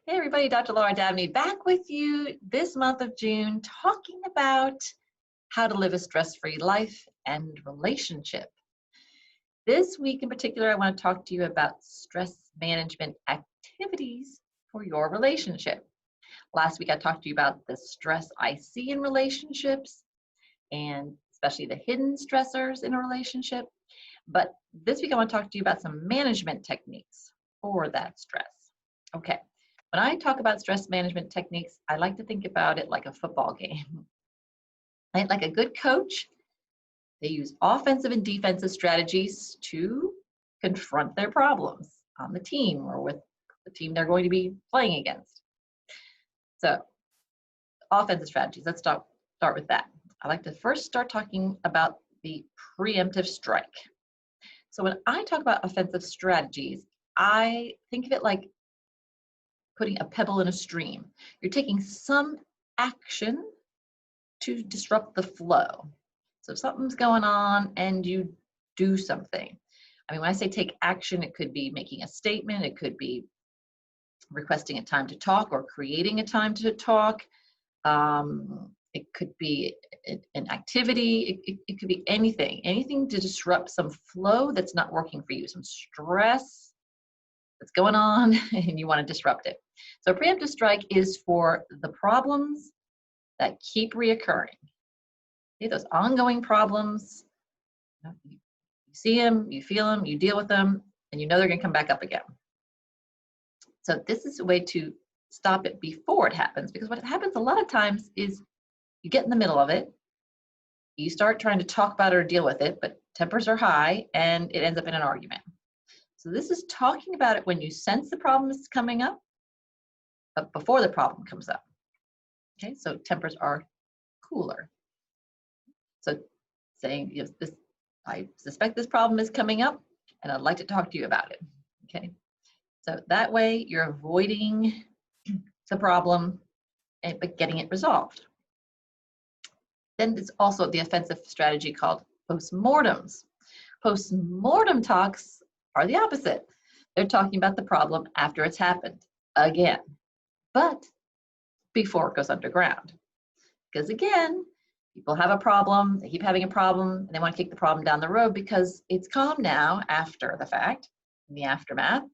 Hey everybody, Dr. Laura Dabney back with you this month of June talking about how to live a stress-free life and relationship. This week in particular, I want to talk to you about stress management activities for your relationship. Last week, I talked to you about the stress I see in relationships and especially the hidden stressors in a relationship. But this week, I want to talk to you about some management techniques for that stress. Okay. When I talk about stress management techniques, I like to think about it like a football game. Like a good coach, they use offensive and defensive strategies to confront their problems on the team or with the team they're going to be playing against. So, offensive strategies, let's start with that. I like to first start talking about the preemptive strike. So when I talk about offensive strategies, I think of it like putting a pebble in a stream. You're taking some action to disrupt the flow. So if something's going on and you do something. I mean, when I say take action, it could be making a statement, it could be requesting a time to talk or creating a time to talk. It could be an activity, it could be anything to disrupt some flow that's not working for you, some stress that's going on and you want to disrupt it. So preemptive strike is for the problems that keep reoccurring. Okay, those ongoing problems, you see them, you feel them, you deal with them, and you know they're going to come back up again. So this is a way to stop it before it happens, because what happens a lot of times is you get in the middle of it, you start trying to talk about it or deal with it, but tempers are high and it ends up in an argument. So this is talking about it when you sense the problem is coming up, but before the problem comes up. Okay, so tempers are cooler. So saying, you know, I suspect this problem is coming up and I'd like to talk to you about it. Okay, so that way you're avoiding the problem but getting it resolved. Then there's also the offensive strategy called postmortems. Postmortem talks are the opposite. They're talking about the problem after it's happened again, but before it goes underground. Because again, people have a problem, they keep having a problem, and they want to kick the problem down the road because it's calm now after the fact, in the aftermath,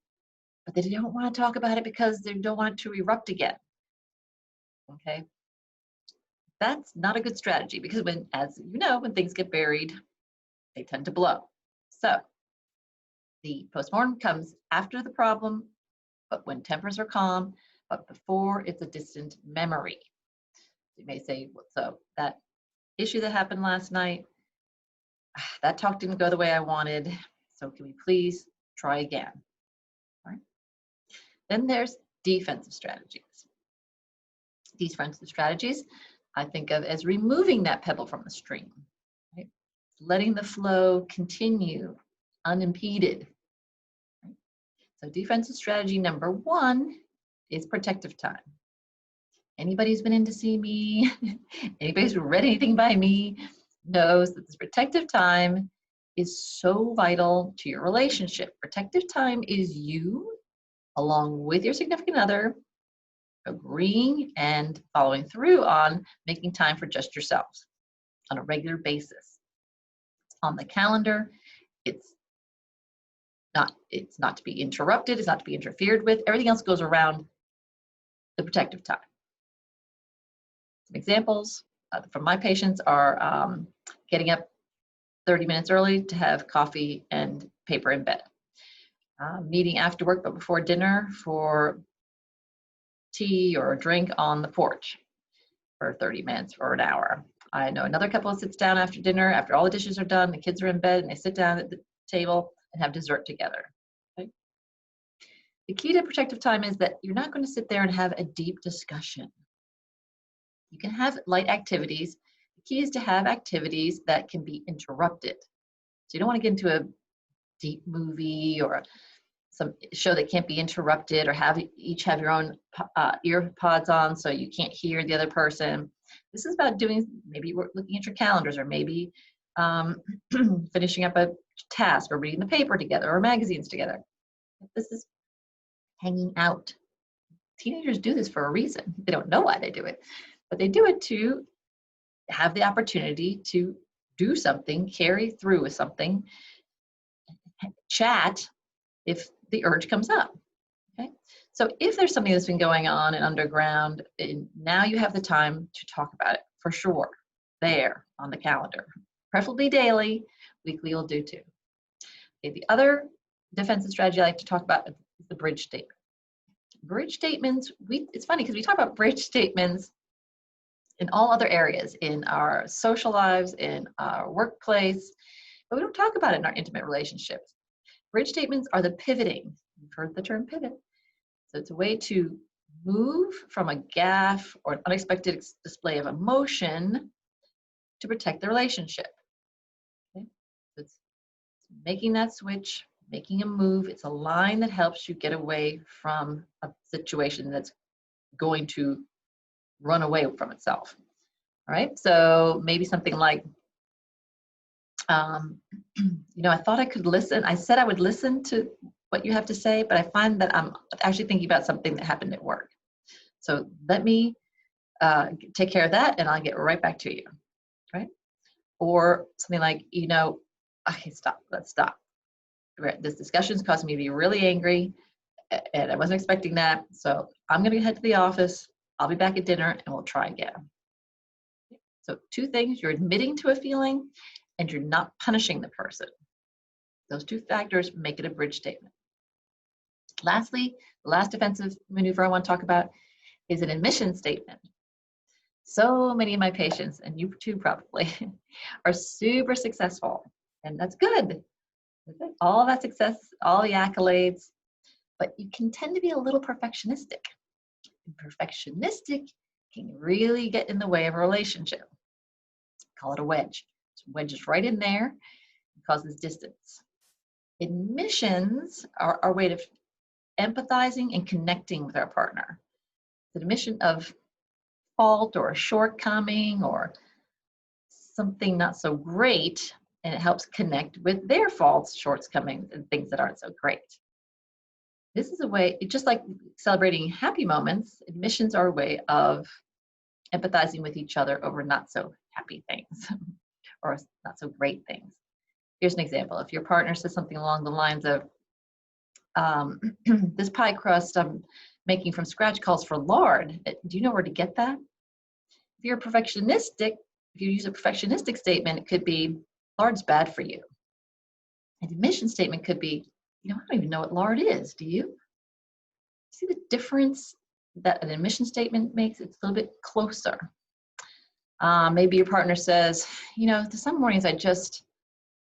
but they don't want to talk about it because they don't want it to erupt again. Okay? That's not a good strategy because when, as you know, when things get buried, they tend to blow. So the postmortem comes after the problem, but when tempers are calm, but before it's a distant memory. You may say, so that issue that happened last night, that talk didn't go the way I wanted, so can we please try again? All right. Then there's defensive strategies. Defensive strategies I think of as removing that pebble from the stream, right? Letting the flow continue unimpeded. Right? So defensive strategy number one is protective time. Anybody who's been in to see me, anybody who's read anything by me knows that this protective time is so vital to your relationship. Protective time is you, along with your significant other, agreeing and following through on making time for just yourselves on a regular basis. It's on the calendar. It's not to be interrupted. It's not to be interfered with. Everything else goes around the protective time. Some examples from my patients are getting up 30 minutes early to have coffee and paper in bed. Meeting after work but before dinner for tea or a drink on the porch for 30 minutes or an hour. I know another couple sits down after dinner, after all the dishes are done, the kids are in bed, and they sit down at the table and have dessert together. Okay? The key to protective time is that you're not going to sit there and have a deep discussion. You can have light activities. The key is to have activities that can be interrupted. So you don't want to get into a deep movie or some show that can't be interrupted, or each have your own ear pods on so you can't hear the other person. This is about maybe we're looking at your calendars, or maybe finishing up a task, or reading the paper together, or magazines together. This is hanging out. teenagers do this for a reason. They don't know why they do it, but they do it to have the opportunity to do something, carry through with something, chat if the urge comes up. Okay, so if there's something that's been going on in underground, now you have the time to talk about it for sure. There on the calendar, preferably daily. Weekly will do too. Okay, the other defensive strategy I like to talk about is the bridge statement. Bridge statements, it's funny because we talk about bridge statements in all other areas, in our social lives, in our workplace, but we don't talk about it in our intimate relationships. Bridge statements are the pivoting. You've heard the term pivot. So it's a way to move from a gaffe or an unexpected display of emotion to protect the relationship. Okay? So it's making that switch, making a move. It's a line that helps you get away from a situation that's going to run away from itself. All right, so maybe something like, I thought I could listen. I said I would listen to what you have to say, but I find that I'm actually thinking about something that happened at work. So let me take care of that and I'll get right back to you, right? Or something like, okay, stop, let's stop. This discussion is causing me to be really angry and I wasn't expecting that. So I'm gonna head to the office. I'll be back at dinner and we'll try again. So two things, you're admitting to a feeling and you're not punishing the person. Those two factors make it a bridge statement. Lastly, the last defensive maneuver I want to talk about is an admission statement. So many of my patients, and you too probably, are super successful, and that's good. All that success, all the accolades, but you can tend to be a little perfectionistic. And perfectionistic can really get in the way of a relationship. Call it a wedge. So wedge is right in there, it causes distance. Admissions are our way of empathizing and connecting with our partner. The admission of fault or a shortcoming or something not so great, and it helps connect with their faults, shortcomings, and things that aren't so great. This is a way, just like celebrating happy moments, admissions are a way of empathizing with each other over not so happy things or not so great things. Here's an example. If your partner says something along the lines of, this pie crust I'm making from scratch calls for lard. Do you know where to get that? If you're perfectionistic, if you use a perfectionistic statement, it could be, lard's bad for you. An admission statement could be, I don't even know what lard is, do you? See the difference that an admission statement makes? It's a little bit closer. Maybe your partner says, some mornings I just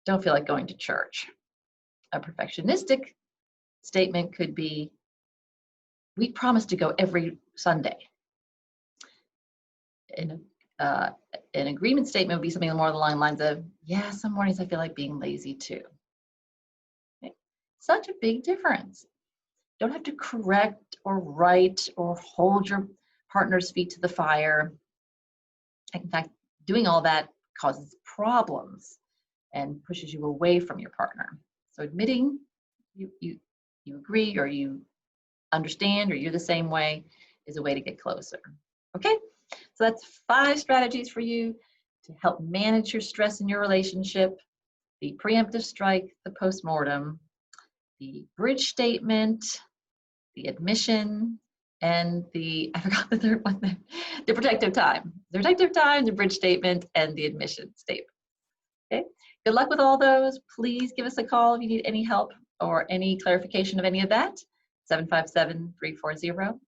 don't feel like going to church. A perfectionistic statement could be, we promise to go every Sunday. An agreement statement would be something more along the lines of, yeah, some mornings I feel like being lazy too. Okay? Such a big difference. You don't have to correct or write or hold your partner's feet to the fire. In fact, doing all that causes problems and pushes you away from your partner. So admitting you agree or you understand or you're the same way is a way to get closer. Okay, so that's 5 strategies for you to help manage your stress in your relationship: the preemptive strike, the postmortem, the bridge statement, the admission, and I forgot the third one there, the protective time. The protective time, the bridge statement, and the admission statement. Okay, good luck with all those. Please give us a call if you need any help or any clarification of any of that. 757-340-8800.